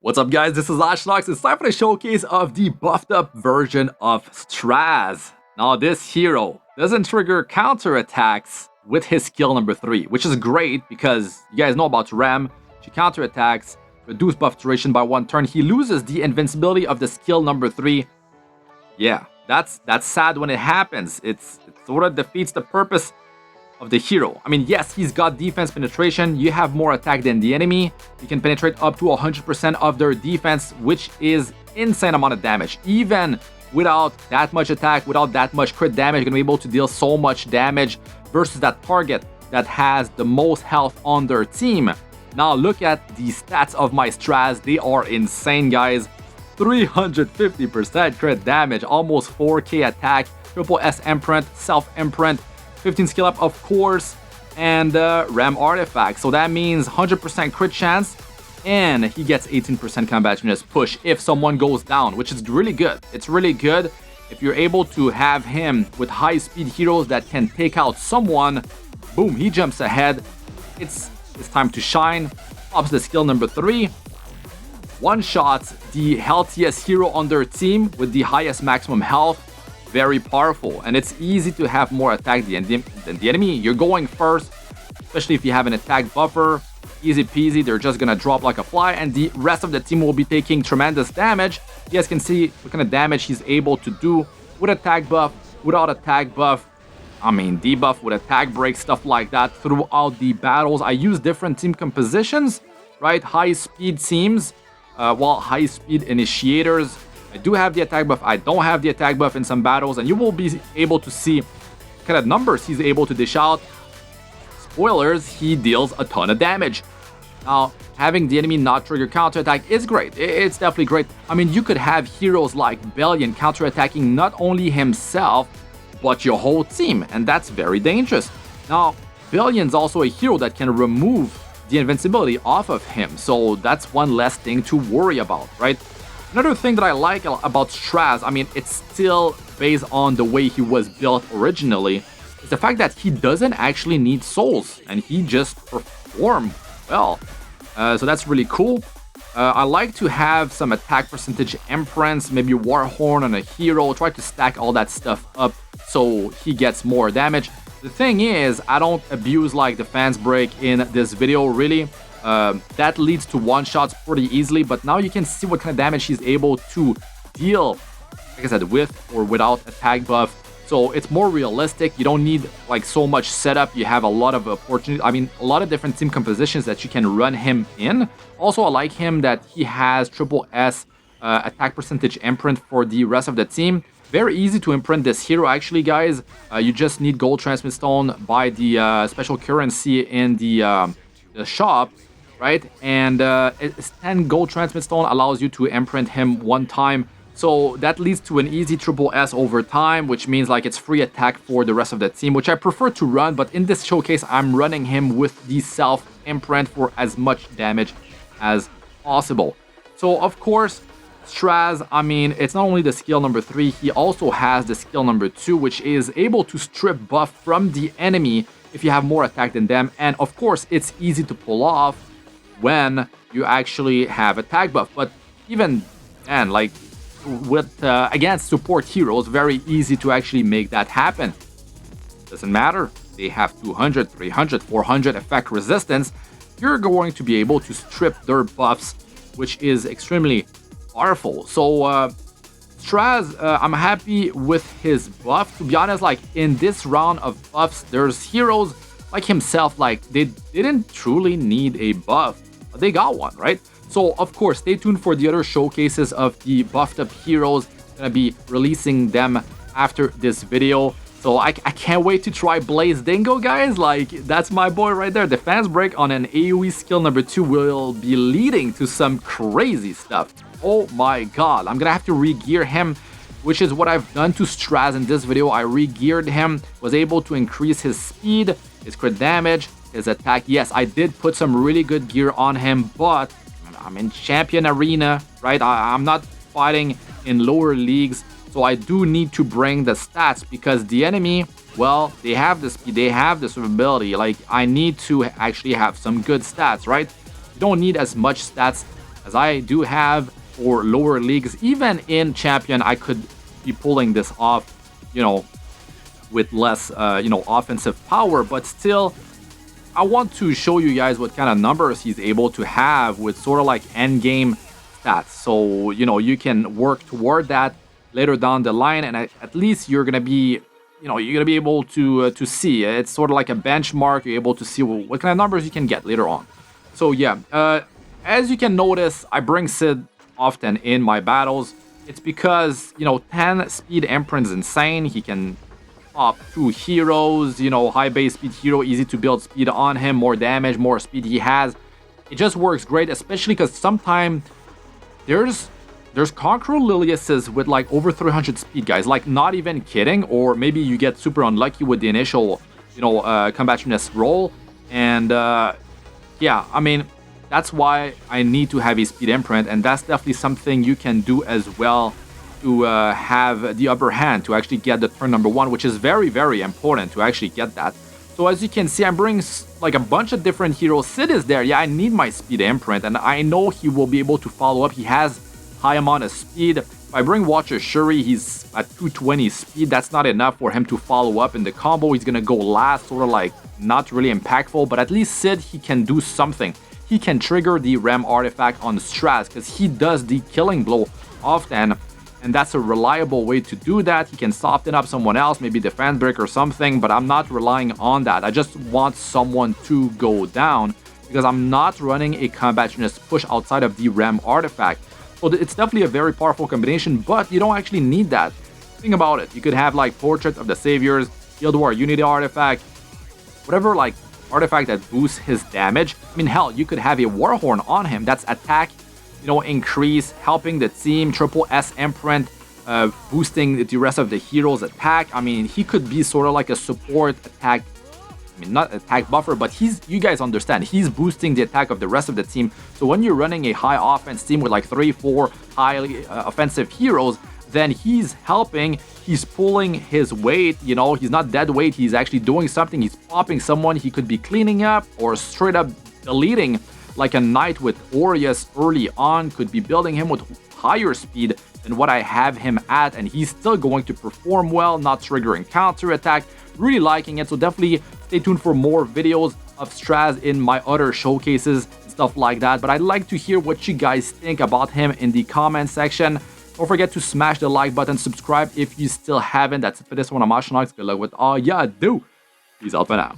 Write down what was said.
What's up guys, this is Astranox. It's time for the showcase of the buffed up version of Straze. Now this hero doesn't trigger counter attacks with his skill number 3, which is great because you guys know about Rem. She counter attacks, reduce buff duration by 1 turn. He loses the invincibility of the skill number 3. Yeah, that's sad when it happens. It sort of defeats the purpose of the hero. I mean, yes, he's got defense penetration. You have more attack than the enemy. You can penetrate up to 100% of their defense, which is insane amount of damage. Even without that much attack, without that much crit damage, you're gonna be able to deal so much damage versus that target that has the most health on their team. Now look at the stats of my Straze. They are insane, guys. 350% crit damage, almost 4k attack, triple S imprint, self imprint, 15 skill up, of course, and Rem artifact. So that means 100% crit chance, and he gets 18% combat units push if someone goes down, which is really good. It's really good if you're able to have him with high speed heroes that can take out someone. Boom, he jumps ahead. It's time to shine. Pops the skill number 3. One shots the healthiest hero on their team with the highest maximum health. Very powerful, and it's easy to have more attack than the enemy. You're going first, especially if you have an attack buffer. Easy peasy, they're just gonna drop like a fly, and the rest of the team will be taking tremendous damage. You guys can see what kind of damage he's able to do with attack buff, without attack buff. I mean, debuff with attack break, stuff like that throughout the battles. I use different team compositions, right? High speed teams, high speed initiators. I do have the attack buff, I don't have the attack buff in some battles, and you will be able to see what kind of numbers he's able to dish out. Spoilers, he deals a ton of damage. Now, having the enemy not trigger counterattack is great. It's definitely great. I mean, you could have heroes like Bellion counterattacking not only himself, but your whole team, and that's very dangerous. Now, Bellion's also a hero that can remove the invincibility off of him, so that's one less thing to worry about, right? Another thing that I like about Straze, I mean, it's still based on the way he was built originally, is the fact that he doesn't actually need souls, and he just performs well. So that's really cool. I like to have some attack percentage imprints, maybe Warhorn on a hero, try to stack all that stuff up so he gets more damage. The thing is, I don't abuse like defense break in this video, really. That leads to one-shots pretty easily, but now you can see what kind of damage he's able to deal, like I said, with or without attack buff. So it's more realistic. You don't need like so much setup. You have a lot of opportunity. I mean, a lot of different team compositions that you can run him in. Also, I like him that he has triple S attack percentage imprint for the rest of the team. Very easy to imprint this hero, actually, guys. You just need gold transmit stone, buy the special currency in the shop, right? And it's 10 gold transmit stone allows you to imprint him 1 time. So that leads to an easy triple S over time, which means like it's free attack for the rest of the team, which I prefer to run. But in this showcase, I'm running him with the self imprint for as much damage as possible. So of course, Straze, I mean, it's not only the skill number 3, he also has the skill number 2, which is able to strip buff from the enemy if you have more attack than them. And of course, it's easy to pull off when you actually have attack buff. But even then, like with against support heroes, very easy to actually make that happen. Doesn't matter, they have 200, 300, 400 effect resistance. You're going to be able to strip their buffs, which is extremely powerful. So Straze, I'm happy with his buff. To be honest, like in this round of buffs, there's heroes like himself, like they didn't truly need a buff, but they got one, right? So of course, stay tuned for the other showcases of the buffed up heroes. I'm gonna be releasing them after this video. So I can't wait to try Blaze Dingo, guys. Like, that's my boy right there. Defense break on an AoE skill number 2 will be leading to some crazy stuff. Oh my god, I'm gonna have to re-gear him, which is what I've done to Straze in this video. I re-geared him, was able to increase his speed, his crit damage, his attack. Yes, I did put some really good gear on him, but I'm in champion arena, right? I'm not fighting in lower leagues, so I do need to bring the stats because the enemy, well, they have the speed, they have the survivability. Like, I need to actually have some good stats, right? You don't need as much stats as I do have for lower leagues. Even in Champion, I could be pulling this off, you know, with less, you know, offensive power, but still, I want to show you guys what kind of numbers he's able to have with sort of like end game stats. So, you know, you can work toward that later down the line, and at least you're gonna be, you know, you're gonna be able to see. It's sort of like a benchmark. You're able to see what kind of numbers you can get later on. So yeah, as you can notice, I bring Sid often in my battles. It's because, you know, 10 speed imprint is insane. He can pop 2 heroes, you know, high base speed hero, easy to build speed on him, more damage, more speed he has. It just works great, especially because sometimes there's Conqueror Liliuses with like over 300 speed, guys, like not even kidding. Or maybe you get super unlucky with the initial, you know, combativeness roll. And yeah, I mean, that's why I need to have a speed imprint, and that's definitely something you can do as well to have the upper hand to actually get the turn number 1, which is very, very important to actually get that. So as you can see, I'm bringing like a bunch of different heroes. Sid is there. Yeah, I need my speed imprint, and I know he will be able to follow up. He has high amount of speed. If I bring Watcher Shuri, he's at 220 speed. That's not enough for him to follow up in the combo. He's gonna go last, sort of like not really impactful, but at least Sid, he can do something. He can trigger the Rem artifact on Straze because he does the killing blow often. And that's a reliable way to do that. He can soften up someone else, maybe defense break or something, but I'm not relying on that. I just want someone to go down because I'm not running a combativeness push outside of the Rem artifact. So it's definitely a very powerful combination, but you don't actually need that. Think about it. You could have like Portrait of the Saviors, Guild War Unity artifact, whatever like artifact that boosts his damage. I mean, hell, you could have a Warhorn on him. That's attack, you know, increase, helping the team, triple S imprint, boosting the rest of the heroes' attack. I mean, he could be sort of like a support attack, I mean, not attack buffer, but you guys understand, he's boosting the attack of the rest of the team. So when you're running a high offense team with like 3-4 highly offensive heroes, then he's helping, he's pulling his weight, you know, he's not dead weight, he's actually doing something, he's popping someone, he could be cleaning up or straight up deleting. Like a knight with Aureus early on, could be building him with higher speed than what I have him at, and he's still going to perform well, not triggering counter attack. Really liking it, so definitely stay tuned for more videos of Straze in my other showcases and stuff like that. But I'd like to hear what you guys think about him in the comment section. Don't forget to smash the like button, subscribe if you still haven't. That's it for this one. I'm Astranox. Good luck with all ya do. Peace out for now.